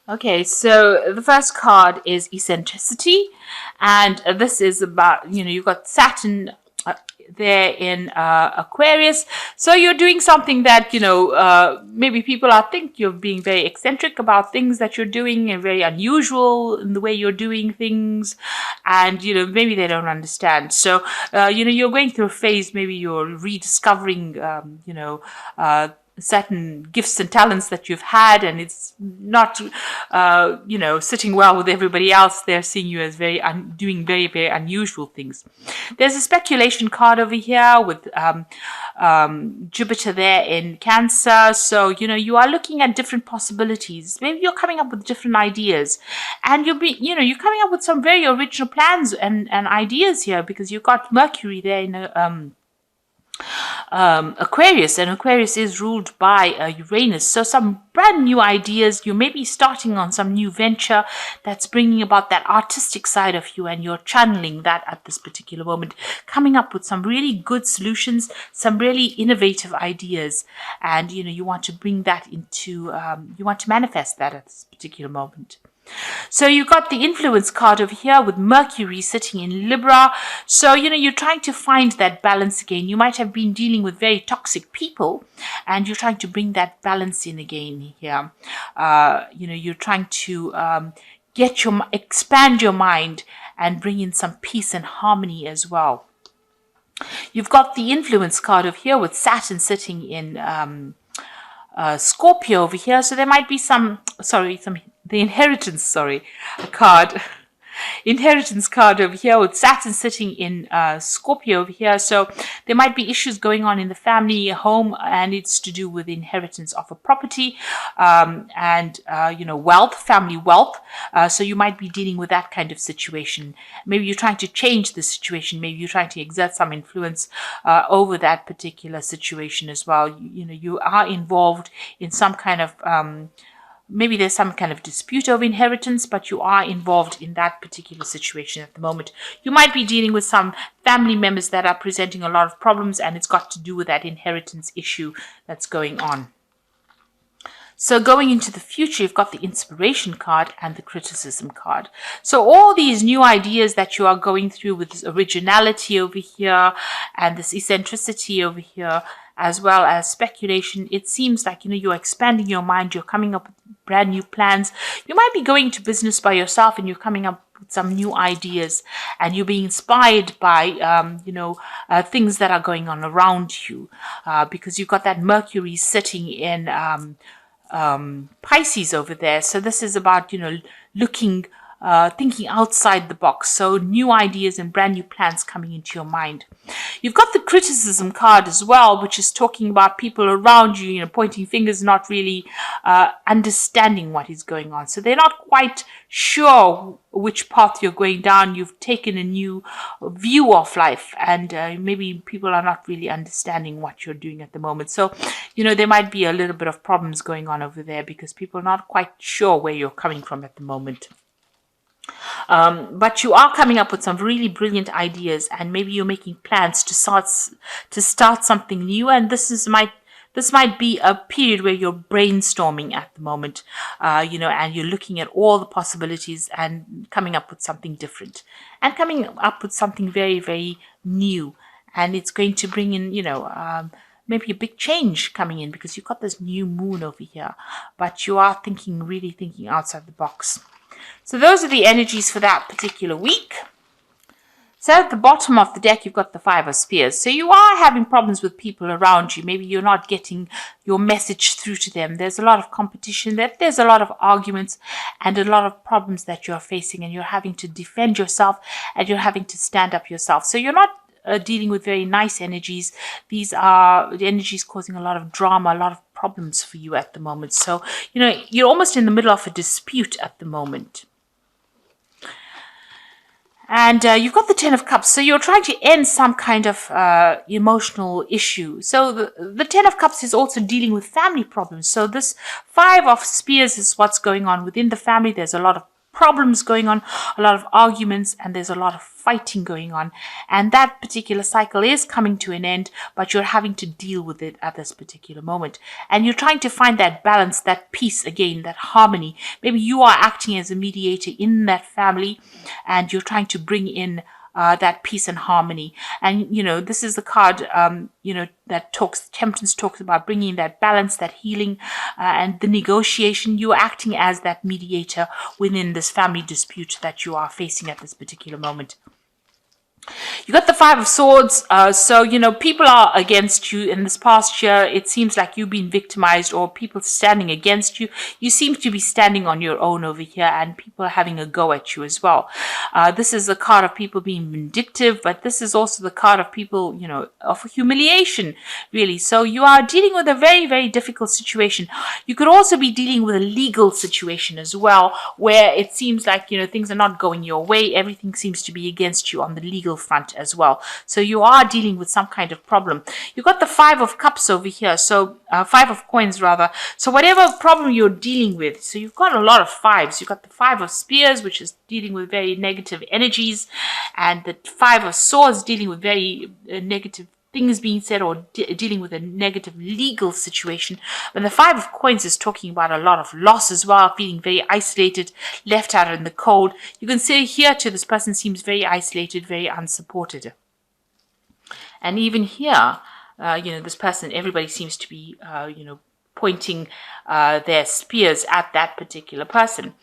Okay, so the first card is eccentricity, and this is about, you've got Saturn there in Aquarius. So you're doing something that, maybe people are think you're being very eccentric about things that you're doing and very unusual in the way you're doing things. And, maybe they don't understand. So, you're going through a phase, maybe you're rediscovering, certain gifts and talents that you've had, and it's not sitting well with everybody else. They're seeing you as doing very, very unusual things. There's a speculation card over here with Jupiter there in Cancer. So you are looking at different possibilities. Maybe you're coming up with different ideas, and you're coming up with some very original plans and ideas here, because you've got Mercury there in Aquarius, and Aquarius is ruled by Uranus. So some brand new ideas. You may be starting on some new venture that's bringing about that artistic side of you, and you're channeling that at this particular moment, coming up with some really good solutions, some really innovative ideas, and you want to bring that into, you want to manifest that at this particular moment. So you've got the influence card over here with Mercury sitting in Libra. So, you're trying to find that balance again. You might have been dealing with very toxic people, and you're trying to bring that balance in again here. You're trying to expand your mind and bring in some peace and harmony as well. You've got the influence card over here with Saturn sitting in Scorpio over here. So there might be the inheritance, card. Inheritance card over here with Saturn sitting in Scorpio over here. So there might be issues going on in the family home, and it's to do with inheritance of a property and wealth, family wealth. So you might be dealing with that kind of situation. Maybe you're trying to change the situation. Maybe you're trying to exert some influence over that particular situation as well. You are involved in some kind of maybe there's some kind of dispute over inheritance, but you are involved in that particular situation at the moment. You might be dealing with some family members that are presenting a lot of problems, and it's got to do with that inheritance issue that's going on. So going into the future, you've got the inspiration card and the criticism card. So all these new ideas that you are going through with this originality over here and this eccentricity over here, as well as speculation, it seems like, you're expanding your mind, you're coming up with brand new plans. You might be going to business by yourself, and you're coming up with some new ideas, and you're being inspired by, things that are going on around you, because you've got that Mercury sitting in Pisces over there. So this is about, looking, thinking outside the box. So new ideas and brand new plans coming into your mind. You've got the criticism card as well, which is talking about people around you, pointing fingers, not really understanding what is going on. So they're not quite sure which path you're going down. You've taken a new view of life, and maybe people are not really understanding what you're doing at the moment. So, there might be a little bit of problems going on over there, because people are not quite sure where you're coming from at the moment. But you are coming up with some really brilliant ideas, and maybe you're making plans to start something new. And this might be a period where you're brainstorming at the moment, and you're looking at all the possibilities and coming up with something different, and coming up with something very, very new. And it's going to bring in, maybe a big change coming in, because you've got this new moon over here, but you are really thinking outside the box. So those are the energies for that particular week. So at the bottom of the deck, you've got the Five of Spears. So you are having problems with people around you. Maybe you're not getting your message through to them. There's a lot of competition. There's a lot of arguments and a lot of problems that you're facing, and you're having to defend yourself, and you're having to stand up yourself. So you're not dealing with very nice energies. These are the energies causing a lot of drama, a lot of problems for you at the moment. So, you're almost in the middle of a dispute at the moment. And you've got the Ten of Cups. So you're trying to end some kind of emotional issue. So the Ten of Cups is also dealing with family problems. So this Five of Spears is what's going on within the family. There's a lot of problems going on, a lot of arguments, and there's a lot of fighting going on. And that particular cycle is coming to an end, but you're having to deal with it at this particular moment. And you're trying to find that balance, that peace again, that harmony. Maybe you are acting as a mediator in that family, and you're trying to bring in that peace and harmony. And, this is the card, that Temperance talks about bringing that balance, that healing, and the negotiation. You're acting as that mediator within this family dispute that you are facing at this particular moment. You got the Five of Swords. So, people are against you in this past year. It seems like you've been victimized or people standing against you. You seem to be standing on your own over here, and people are having a go at you as well. This is the card of people being vindictive, but this is also the card of people, of humiliation, really. So you are dealing with a very, very difficult situation. You could also be dealing with a legal situation as well, where it seems like, things are not going your way. Everything seems to be against you on the legal front as well. So you are dealing with some kind of problem. You got the Five of Cups over here. So Five of Coins rather. So whatever problem you're dealing with, so you've got a lot of fives. You've got the Five of Spears, which is dealing with very negative energies, and the Five of Swords dealing with very negative things being said, or dealing with a negative legal situation. But the Five of Coins is talking about a lot of loss as well, feeling very isolated, left out in the cold. You can see here too, this person seems very isolated, very unsupported. And even here, this person, everybody seems to be, pointing their spears at that particular person.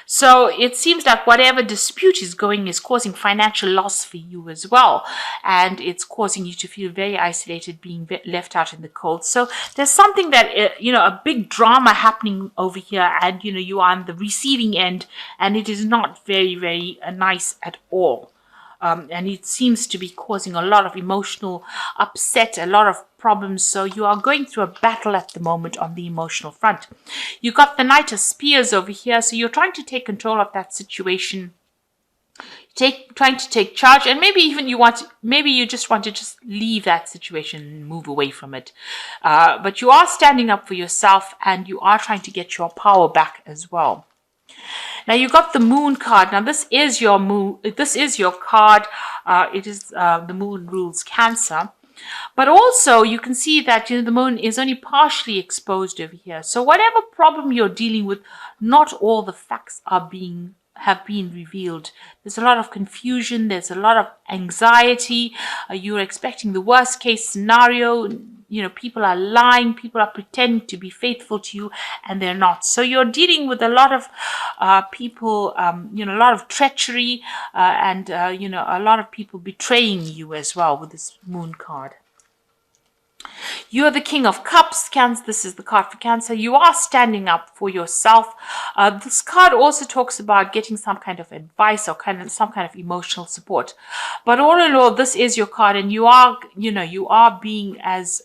So it seems like whatever dispute is going is causing financial loss for you as well. And it's causing you to feel very isolated, being left out in the cold. So there's something that, a big drama happening over here, and, you are on the receiving end, and it is not very, very nice at all. And it seems to be causing a lot of emotional upset, a lot of problems. So you are going through a battle at the moment on the emotional front. You got the Knight of Spears over here. So you're trying to take control of that situation, trying to take charge, and maybe even you just want to just leave that situation and move away from it. But you are standing up for yourself, and you are trying to get your power back as well. Now you got the Moon card. Now this is your moon. This is your card. It is the Moon rules Cancer, but also you can see that the Moon is only partially exposed over here. So whatever problem you're dealing with, not all the facts have been revealed. There's a lot of confusion. There's a lot of anxiety. You're expecting the worst case scenario. People are lying, people are pretending to be faithful to you, and they're not. So you're dealing with a lot of people, a lot of treachery, and, a lot of people betraying you as well with this Moon card. You're the King of Cups, Cancer. This is the card for Cancer. You are standing up for yourself. This card also talks about getting some kind of advice or some kind of emotional support. But all in all, this is your card, and you are being as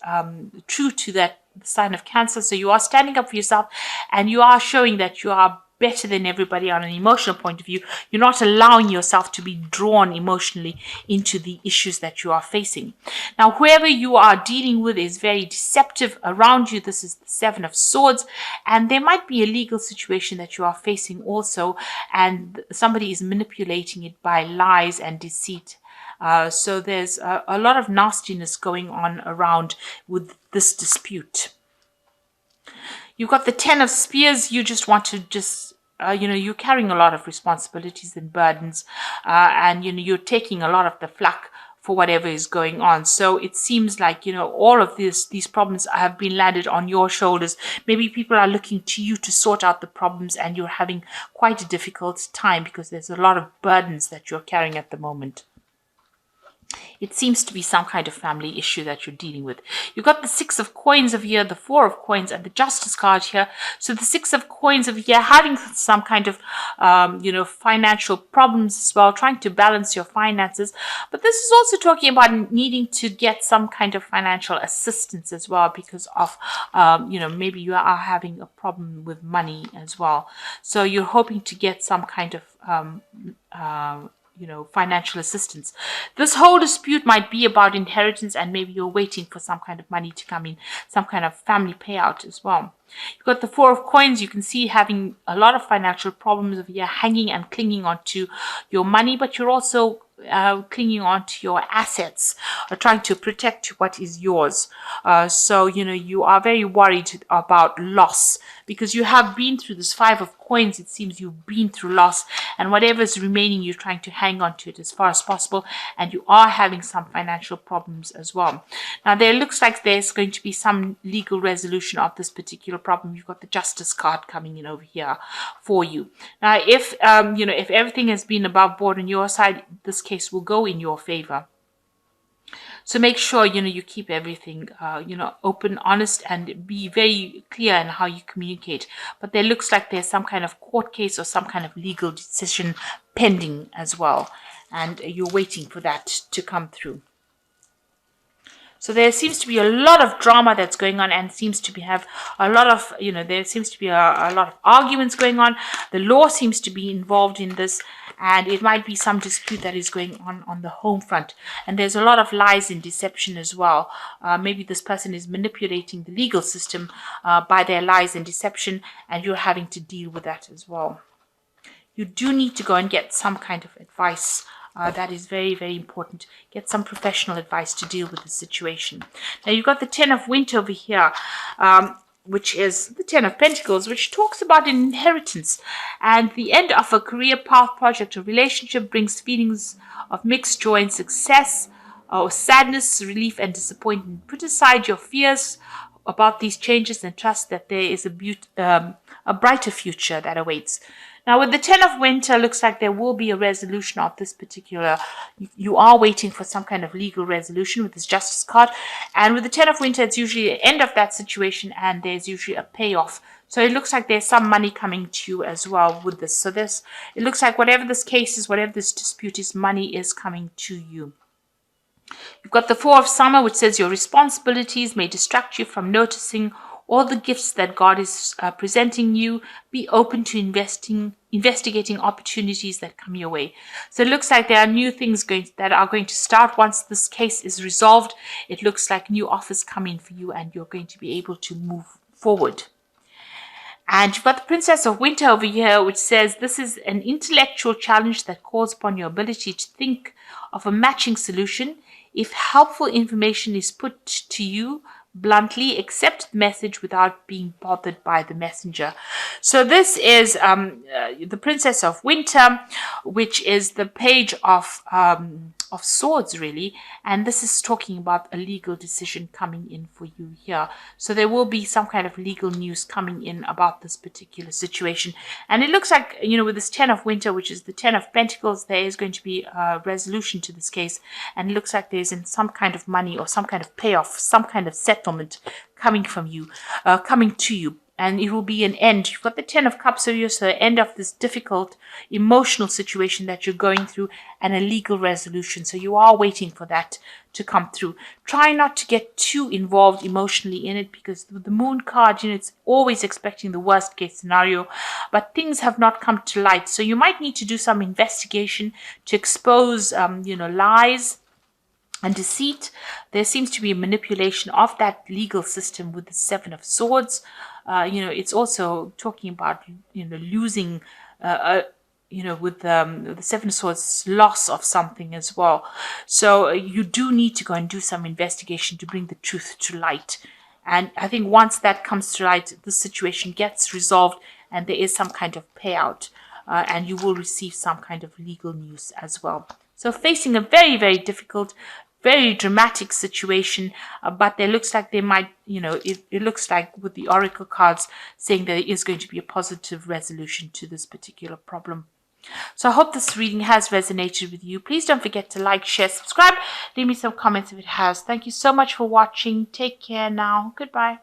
true to that sign of Cancer. So you are standing up for yourself, and you are showing that you are better than everybody on an emotional point of view. You're not allowing yourself to be drawn emotionally into the issues that you are facing. Now, whoever you are dealing with is very deceptive around you. This is the Seven of Swords, and there might be a legal situation that you are facing also, and somebody is manipulating it by lies and deceit. So there's a lot of nastiness going on around with this dispute. You've got the Ten of Spears. You just want to you're carrying a lot of responsibilities and burdens, and, you're taking a lot of the flack for whatever is going on. So it seems like, all of these problems have been landed on your shoulders. Maybe people are looking to you to sort out the problems, and you're having quite a difficult time because there's a lot of burdens that you're carrying at the moment. It seems to be some kind of family issue that you're dealing with. You've got the Six of Coins over here, the Four of Coins, and the Justice card here. So the Six of Coins over here, having some kind of, financial problems as well, trying to balance your finances. But this is also talking about needing to get some kind of financial assistance as well because of, maybe you are having a problem with money as well. So you're hoping to get some kind of, financial assistance. This whole dispute might be about inheritance, and maybe you're waiting for some kind of money to come in, some kind of family payout as well. You've got the Four of Coins. You can see having a lot of financial problems over here, hanging and clinging onto your money, but you're also clinging on to your assets, or trying to protect what is yours. So you are very worried about loss, because you have been through this Five of Coins. It seems you've been through loss, and whatever is remaining, you're trying to hang on to it as far as possible, and you are having some financial problems as well. Now, there looks like there's going to be some legal resolution of this particular problem. You've got the Justice card coming in over here for you. Now, if if everything has been above board on your side, this case will go in your favor. So make sure you keep everything open, honest, and be very clear in how you communicate. But there looks like there's some kind of court case or some kind of legal decision pending as well, and you're waiting for that to come through. So there seems to be a lot of drama that's going on, and seems to have a lot of, there seems to be a lot of arguments going on. The law seems to be involved in this, and it might be some dispute that is going on the home front. And there's a lot of lies and deception as well. Maybe this person is manipulating the legal system by their lies and deception, and you're having to deal with that as well. You do need to go and get some kind of advice. That is very, very important. Get some professional advice to deal with the situation. Now, you've got the Ten of Winter over here, which is the Ten of Pentacles, which talks about an inheritance. And the end of a career path, project, or relationship brings feelings of mixed joy and success, or sadness, relief, and disappointment. Put aside your fears about these changes and trust that there is a brighter future that awaits. Now, with the Ten of Winter, looks like there will be a resolution of this particular. You are waiting for some kind of legal resolution with this Justice card. And with the Ten of Winter, it's usually the end of that situation, and there's usually a payoff. So it looks like there's some money coming to you as well with this. So it looks like whatever this case is, whatever this dispute is, money is coming to you. You've got the Four of Summer, which says your responsibilities may distract you from noticing all the gifts that God is presenting you. Be open to investigating opportunities that come your way. So it looks like there are new things that are going to start once this case is resolved. It looks like new offers come in for you, and you're going to be able to move forward. And you've got the Princess of Winter over here, which says this is an intellectual challenge that calls upon your ability to think of a matching solution. If helpful information is put to you, bluntly accept the message without being bothered by the messenger. So this is the Princess of Winter, which is the Page of Swords, really, and this is talking about a legal decision coming in for you here. So there will be some kind of legal news coming in about this particular situation, and it looks like with this Ten of Winter, which is the Ten of Pentacles, there is going to be a resolution to this case, and it looks like there's some kind of money or some kind of payoff, some kind of settlement coming from you, coming to you. And it will be an end. You've got the Ten of Cups here, so the end of this difficult emotional situation that you're going through, and a legal resolution. So you are waiting for that to come through. Try not to get too involved emotionally in it, because with the Moon card, it's always expecting the worst case scenario, but things have not come to light. So you might need to do some investigation to expose, lies and deceit. There seems to be a manipulation of that legal system with the Seven of Swords. It's also talking about losing with the Seven of Swords, loss of something as well. So you do need to go and do some investigation to bring the truth to light. And I think once that comes to light, the situation gets resolved, and there is some kind of payout, and you will receive some kind of legal news as well. So facing a very, very difficult, very dramatic situation, but there looks like they might, it looks like with the Oracle cards saying there is going to be a positive resolution to this particular problem. So I hope this reading has resonated with you. Please don't forget to like, share, subscribe. Leave me some comments if it has. Thank you so much for watching. Take care now. Goodbye.